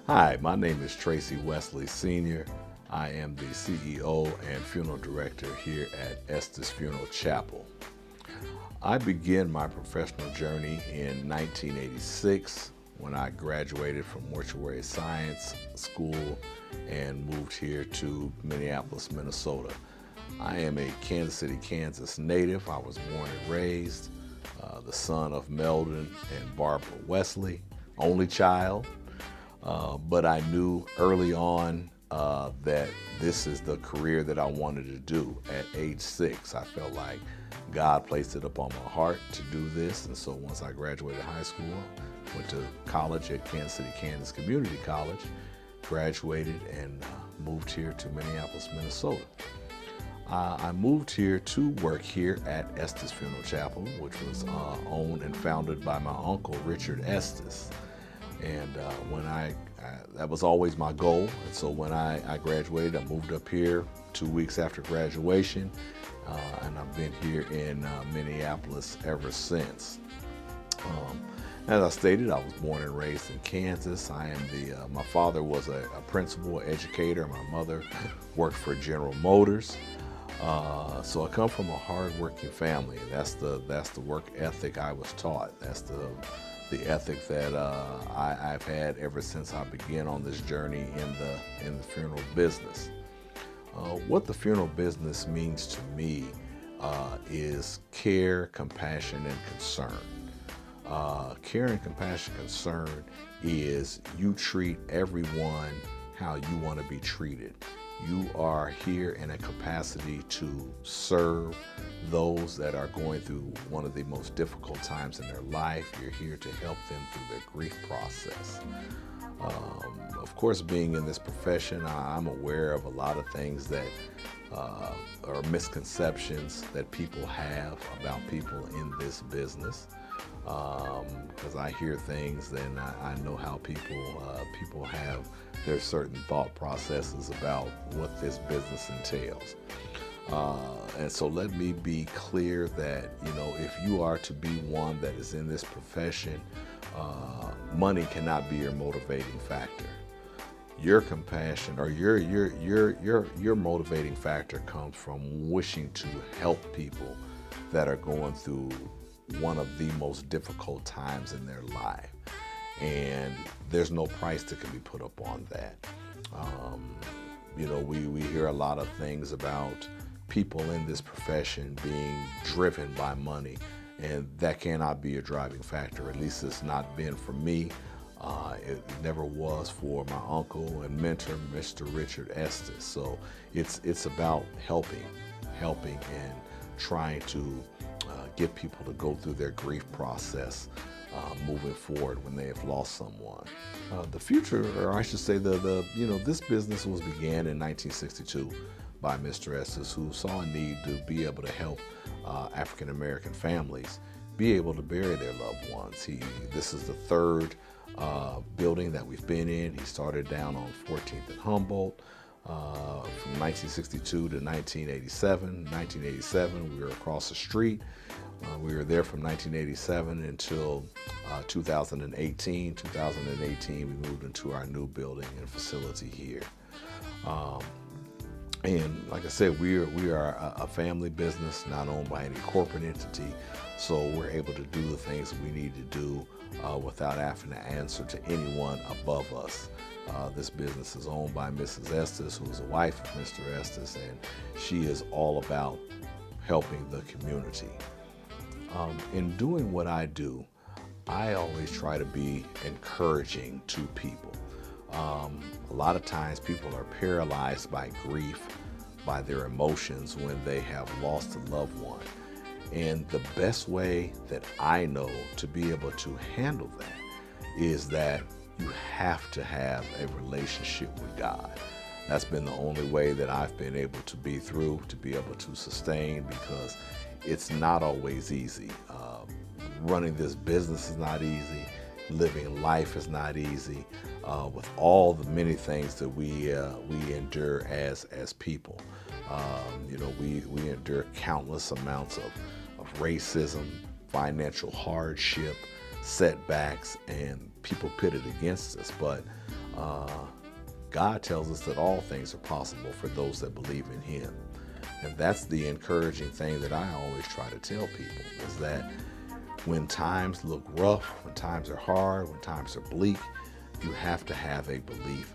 Hi, my name is Tracy Wesley Sr. I am the CEO and funeral director here at Estes Funeral Chapel. I began my professional journey in 1986 when I graduated from mortuary science school and moved here to Minneapolis, Minnesota. I am a Kansas City, Kansas native. I was born and raised, the son of Meldon and Barbara Wesley, only child. But I knew early on that this is the career that I wanted to do. At age 6, I felt like God placed it upon my heart to do this. And so once I graduated high school, went to college at Kansas City, Kansas Community College, graduated and moved here to Minneapolis, Minnesota. I moved here to work here at Estes Funeral Chapel, which was owned and founded by my uncle, Richard Estes. And that was always my goal. And so when I graduated, I moved up here 2 weeks after graduation, and I've been here in Minneapolis ever since. As I stated, I was born and raised in Kansas. My father was a principal educator. My mother worked for General Motors. So I come from a hard-working family. That's the work ethic I was taught. That's the ethic that I've had ever since I began on this journey in the funeral business. What the funeral business means to me is care, compassion, and concern. Care and compassion, concern is you treat everyone how you want to be treated. You are here in a capacity to serve those that are going through one of the most difficult times in their life. You're here to help them through their grief process. Of course, being in this profession, I'm aware of a lot of things that are misconceptions that people have about people in this business. Because I hear things and I know how people have their certain thought processes about what this business entails. And so let me be clear that, if you are to be one that is in this profession, money cannot be your motivating factor. Your compassion or your motivating factor comes from wishing to help people that are going through one of the most difficult times in their life. And there's no price that can be put up on that. We hear a lot of things about people in this profession being driven by money, and that cannot be a driving factor. At least it's not been for me. It never was for my uncle and mentor, Mr. Richard Estes. So it's about helping and trying to get people to go through their grief process moving forward when they have lost someone. The future, or I should say, this business was began in 1962 by Mr. Estes, who saw a need to be able to help African American families be able to bury their loved ones. This is the third building that we've been in. He started down on 14th and Humboldt. From 1962 to 1987. 1987, we were across the street. We were there from 1987 until 2018. 2018, we moved into our new building and facility here. And like I said, we are a family business, not owned by any corporate entity, so we're able to do the things we need to do without having to answer to anyone above us. This business is owned by Mrs. Estes, who is the wife of Mr. Estes, and she is all about helping the community. In doing what I do, I always try to be encouraging to people. A lot of times people are paralyzed by grief, by their emotions when they have lost a loved one. And the best way that I know to be able to handle that is that you have to have a relationship with God. That's been the only way that I've been able to be through, to be able to sustain, because it's not always easy. Running this business is not easy. Living life is not easy. With all the many things that we endure as people. We endure countless amounts of racism, financial hardship, setbacks, and people pitted against us. But God tells us that all things are possible for those that believe in him. And that's the encouraging thing that I always try to tell people, is that when times look rough, when times are hard, when times are bleak, you have to have a belief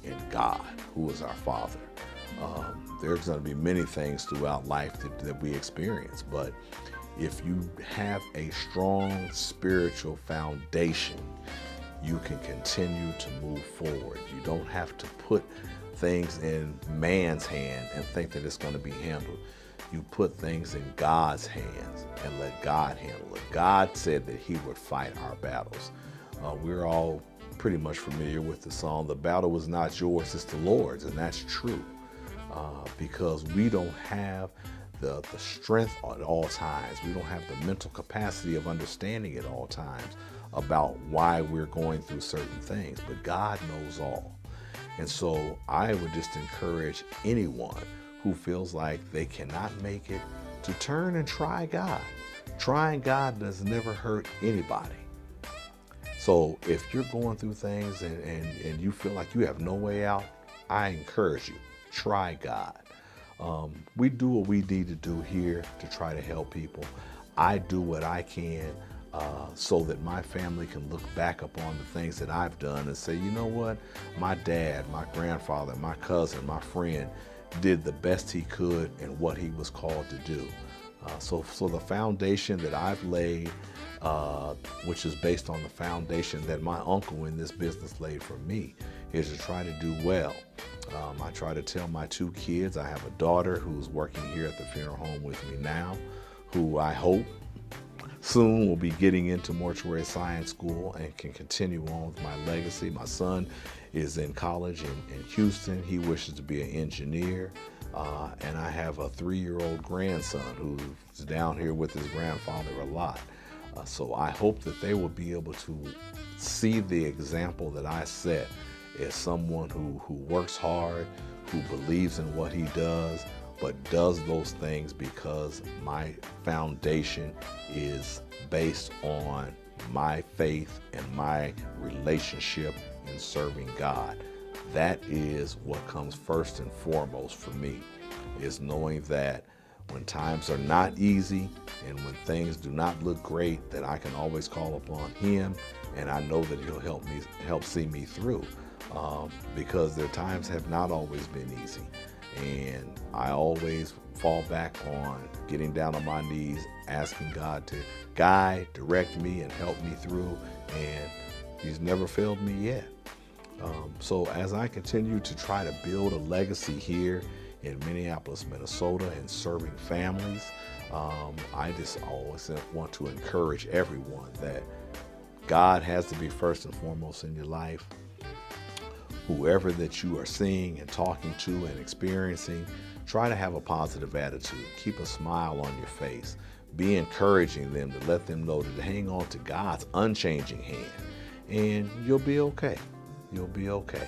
in God, who is our Father. There's going to be many things throughout life that we experience, but if you have a strong spiritual foundation, you can continue to move forward. You don't have to put things in man's hand and think that it's going to be handled. You put things in God's hands and let God handle it. God said that he would fight our battles. We're all pretty much familiar with the song, "The battle was not yours, it's the Lord's," and that's true. Because we don't have the strength at all times. We don't have the mental capacity of understanding at all times about why we're going through certain things, but God knows all. And so I would just encourage anyone who feels like they cannot make it to turn and try God. Trying God does never hurt anybody. So if you're going through things and you feel like you have no way out, I encourage you, try God. We do what we need to do here to try to help people. I do what I can so that my family can look back upon the things that I've done and say, you know what, my dad, my grandfather, my cousin, my friend did the best he could in what he was called to do. So the foundation that I've laid, which is based on the foundation that my uncle in this business laid for me, is to try to do well. I try to tell my two kids, I have a daughter who's working here at the funeral home with me now, who I hope soon will be getting into mortuary science school and can continue on with my legacy. My son is in college in Houston. He wishes to be an engineer. And I have a 3-year-old grandson who's down here with his grandfather a lot. So I hope that they will be able to see the example that I set as someone who works hard, who believes in what he does, but does those things because my foundation is based on my faith and my relationship in serving God. That is what comes first and foremost for me, is knowing that when times are not easy and when things do not look great, that I can always call upon him, and I know that he'll help see me through, because their times have not always been easy. And I always fall back on getting down on my knees, asking God to guide, direct me, and help me through. And he's never failed me yet. So as I continue to try to build a legacy here in Minneapolis, Minnesota, and serving families, I just always want to encourage everyone that God has to be first and foremost in your life. Whoever that you are seeing and talking to and experiencing, try to have a positive attitude. Keep a smile on your face. Be encouraging them to let them know to hang on to God's unchanging hand, and you'll be okay. You'll be okay.